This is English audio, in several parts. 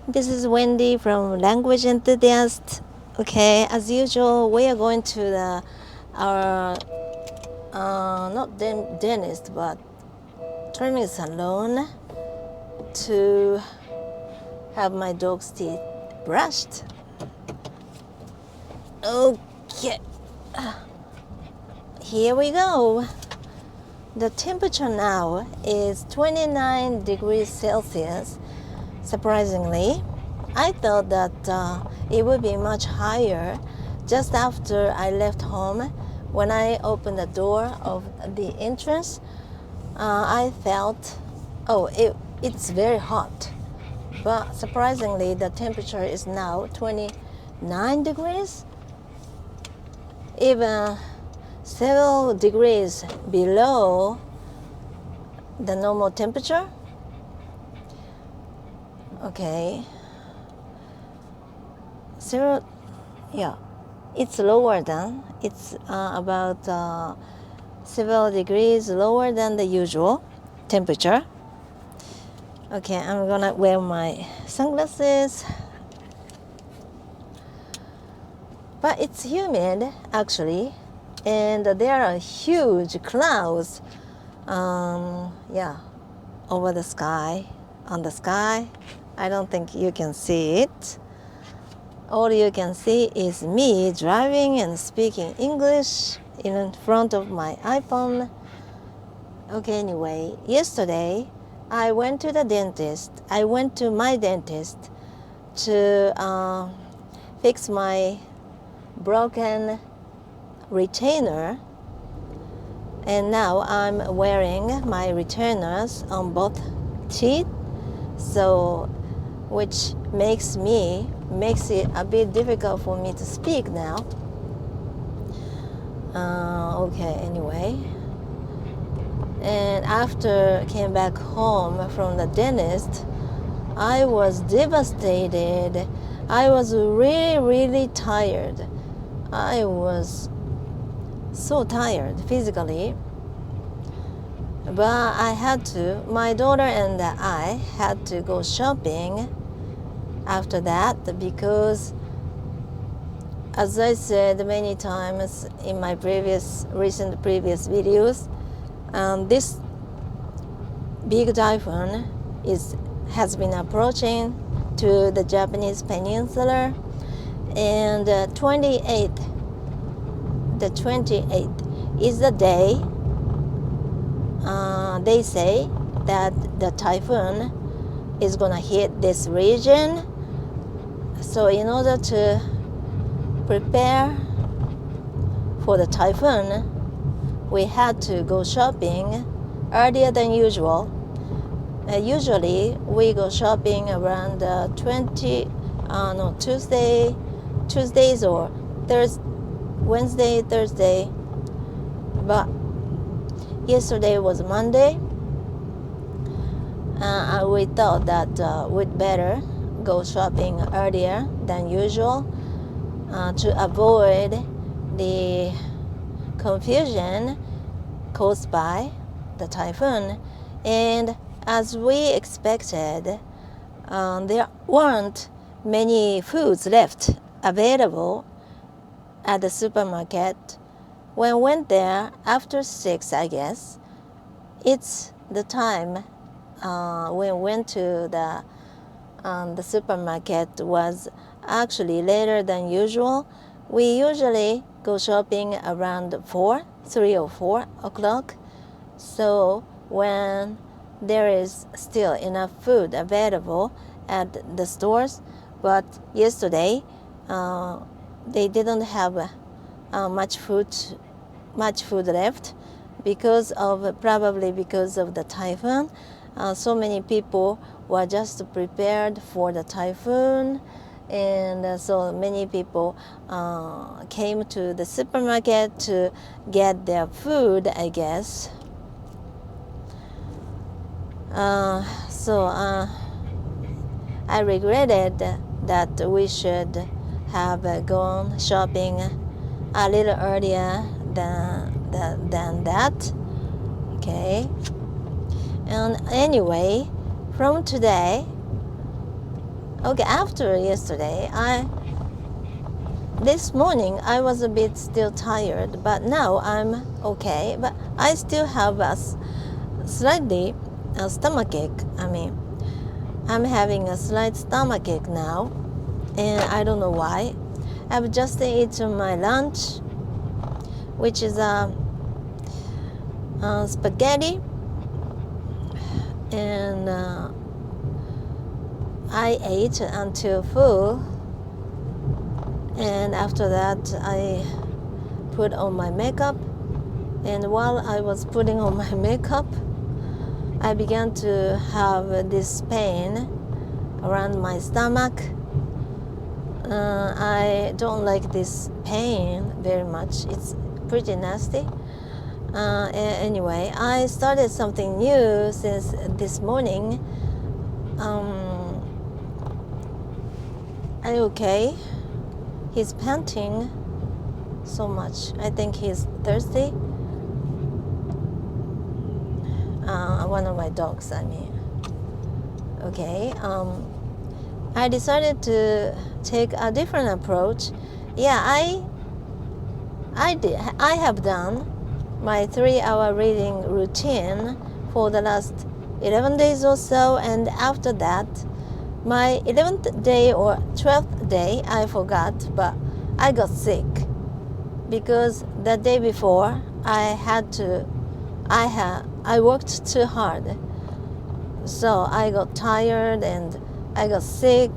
This is Wendy from Language-Enthusiast. Okay, as usual, we are going to our not dentist but trimming salon to have my dog's teeth brushed. Okay, here we go. The temperature now is 29 degrees Celsius. Surprisingly, I thought that it would be much higher just after I left home. When I opened the door of the entrance, I felt, it's very hot. But surprisingly, the temperature is now 29 degrees, even several degrees below the normal temperature. Okay, it's lower than, it's about several degrees lower than the usual temperature. Okay, I'm gonna wear my sunglasses. But it's humid actually, and there are huge clouds over the sky, on the sky. I don't think you can see it. All you can see is me driving and speaking English in front of my iPhone. Okay, anyway, yesterday I went to my dentist to fix my broken retainer, and now I'm wearing my retainers on both teeth, so which makes it a bit difficult for me to speak now. Okay, anyway, and after I came back home from the dentist, I was devastated. I was really tired. I was so tired physically, but my daughter and I had to go shopping after that, because as I said many times in my previous videos, this big typhoon has been approaching to the Japanese peninsula, and the 28th is the day they say that the typhoon is gonna hit this region. So in order to prepare for the typhoon, we had to go shopping earlier than usual. Usually we go shopping around Tuesdays or Wednesday, Thursday. But yesterday was Monday. We thought that we'd better go shopping earlier than usual to avoid the confusion caused by the typhoon. And as we expected, there weren't many foods left available at the supermarket. When I went there after 6, I guess, it's the time when we went to the supermarket was actually later than usual. We usually go shopping around 3 or 4 o'clock. So when there is still enough food available at the stores, but yesterday they didn't have much food left probably because of the typhoon. So many people were just prepared for the typhoon, and so many people came to the supermarket to get their food, I guess. So I regretted that we should have gone shopping a little earlier than that. Okay. And anyway, from today, Okay, after yesterday, this morning I was a bit still tired, but now I'm okay. But I still have a slightly stomachache. I mean, I'm having a slight stomachache now, and I don't know why. I've just eaten my lunch, which is spaghetti, and I ate until full, and after that I put on my makeup, and while I was putting on my makeup, I began to have this pain around my stomach. I don't like this pain very much. It's pretty nasty. Anyway, I started something new since this morning. Okay. He's panting so much. I think he's thirsty. One of my dogs, I mean. Okay. I decided to take a different approach. Yeah, I have done my 3-hour reading routine for the last 11 days or so, and after that, my 11th day or 12th day, I forgot, but I got sick because the day before I worked too hard. So I got tired and I got sick,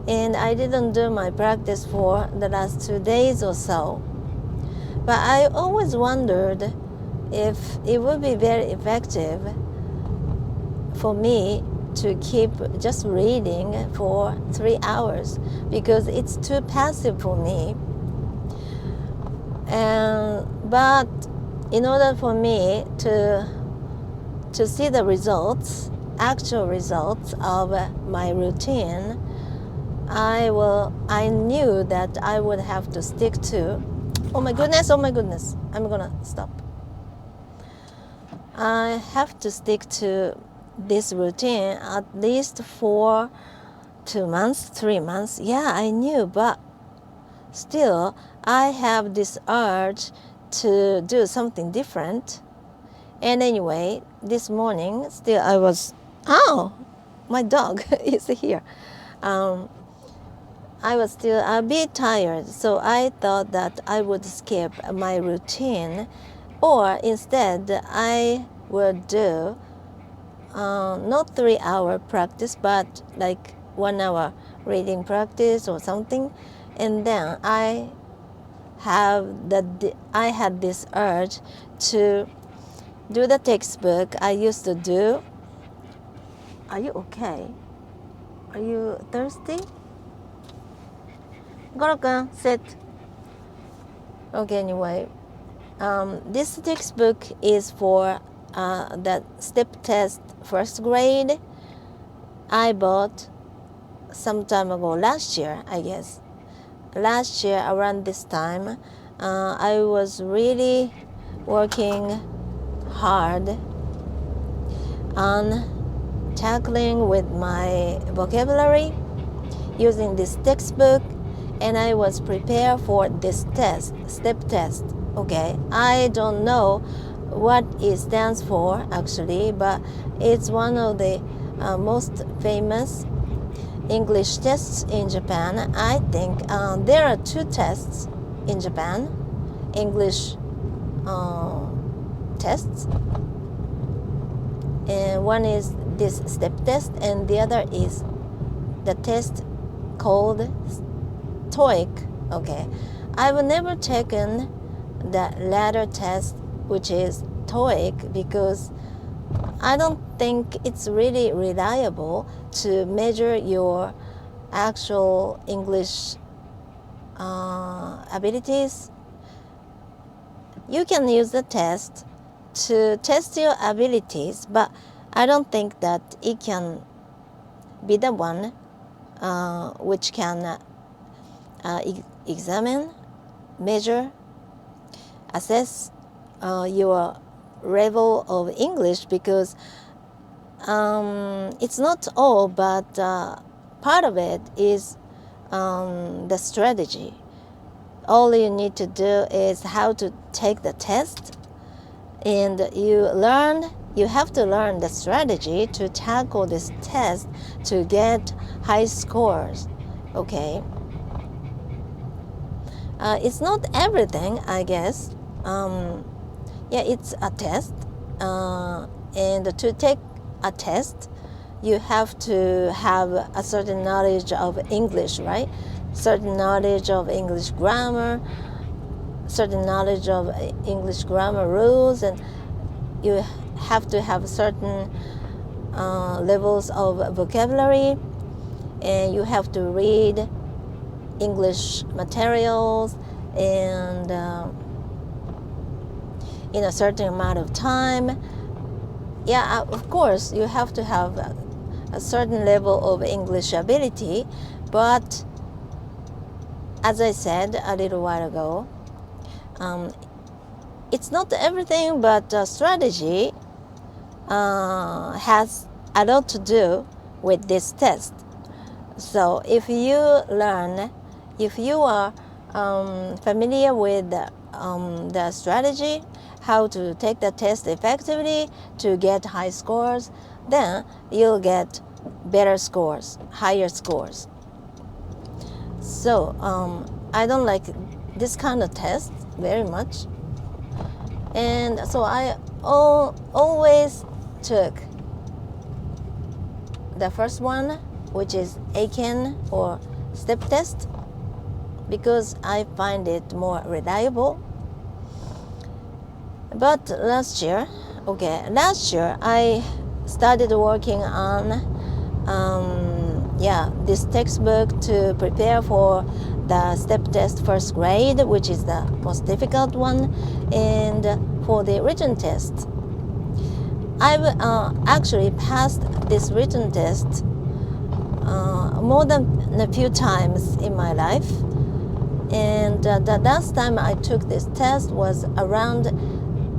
and I didn't do my practice for the last 2 days or so. But I always wondered if it would be very effective for me to keep just reading for 3 hours, because it's too passive for me. But in order for me to see the results, actual results of my routine, I knew that I would have to stick to, oh my goodness, I'm gonna stop. I have to stick to this routine at least for 2 months, 3 months. Yeah, I knew, but still I have this urge to do something different. And anyway, this morning still I was, my dog is here. I was still a bit tired, so I thought that I would skip my routine, or instead I would do not 3-hour practice, but like 1 hour reading practice or something. And then I had this urge to do the textbook I used to do. Are you okay? Are you thirsty? Goro-kun, sit. Okay, anyway. This textbook is for the step test first grade. I bought some time ago, last year, I guess. Last year around this time, I was really working hard on tackling with my vocabulary using this textbook, and I was prepared for this test, step test. Okay, I don't know what it stands for actually, but it's one of the most famous English tests in Japan. I think there are 2 tests in Japan, English tests, and one is this step test, and the other is the test called TOEIC. Okay, I've never taken the latter test, which is TOEIC, because I don't think it's really reliable to measure your actual English abilities. You can use the test to test your abilities, but I don't think that it can be the one which can examine, measure, assess your level of English, because it's not all but part of it is the strategy. All you need to do is how to take the test, and you have to learn the strategy to tackle this test to get high scores. Okay. It's not everything, I guess. Yeah, it's a test, and to take a test, you have to have a certain knowledge of English, right? Certain knowledge of English grammar, certain knowledge of English grammar rules, and you have to have certain levels of vocabulary, and you have to read English materials and in a certain amount of time. Yeah, of course, you have to have a certain level of English ability, but as I said a little while ago, it's not everything, but strategy has a lot to do with this test. So if you are familiar with the strategy, how to take the test effectively to get high scores, then you'll get better scores, higher scores. So I don't like this kind of test very much, and so I always took the first one, which is Aiken or step test, because I find it more reliable. But last year I started working on this textbook to prepare for the step test first grade, which is the most difficult one, and for the written test. I've actually passed this written test more than a few times in my life, and the last time I took this test was around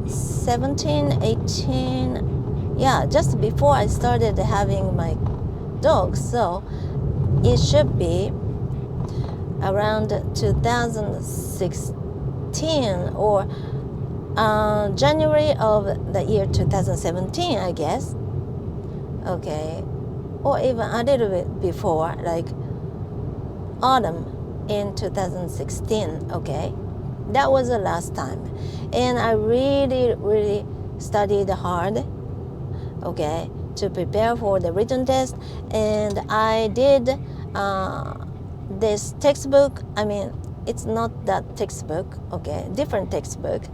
17, 18, just before I started having my dog. So it should be around 2016 or January of the year 2017, I guess. Okay, or even a little bit before, like autumn in 2016. Okay, that was the last time, and I really studied hard, okay, to prepare for the written test. And I did this textbook. I mean, it's not that textbook, okay, different textbook,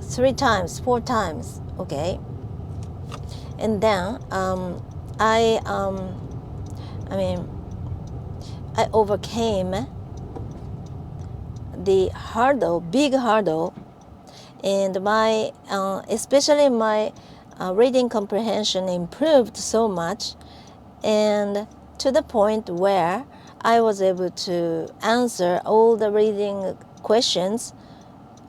3 times, 4 times, okay. And then I overcame the big hurdle, and my especially my reading comprehension improved so much, and to the point where I was able to answer all the reading questions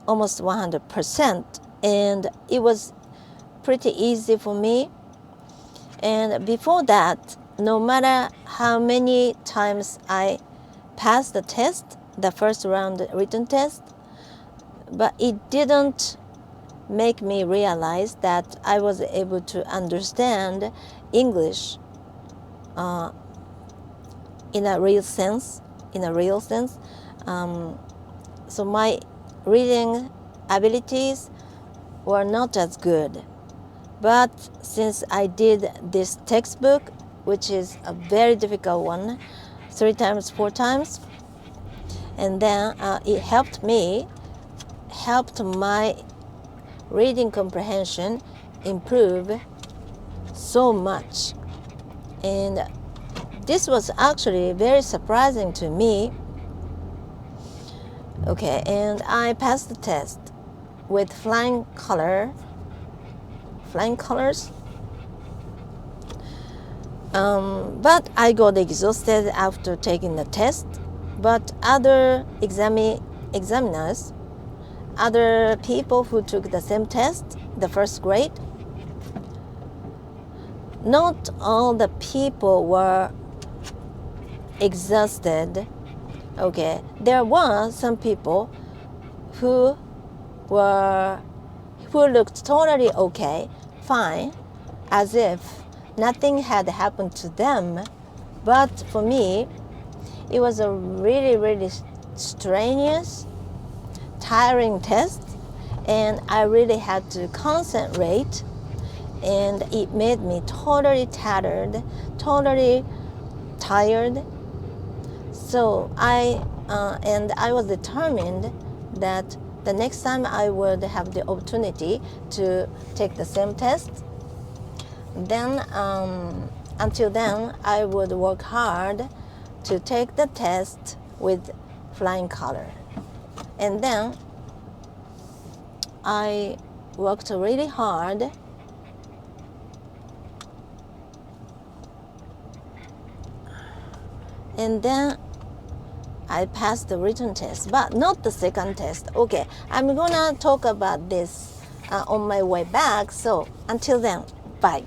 almost 100%, and it was pretty easy for me. And before that, no matter how many times I passed the test, the first round written test, but it didn't make me realize that I was able to understand English in a real sense. So my reading abilities were not as good. But since I did this textbook, which is a very difficult one, 3 times, 4 times, and then it helped my reading comprehension improve so much. And this was actually very surprising to me. Okay, and I passed the test with flying colors. But I got exhausted after taking the test. But other examiners, other people who took the same test, the first grade, not all the people were exhausted. Okay, there were some people who looked totally okay, fine, as if nothing had happened to them. But for me, it was a really, really strenuous, tiring test, and I really had to concentrate, and it made me totally tattered, totally tired. So I was determined that the next time I would have the opportunity to take the same test, then until then I would work hard to take the test with flying color. And then I worked really hard and then I passed the written test, but not the second test. Okay, I'm gonna talk about this on my way back. So until then, bye.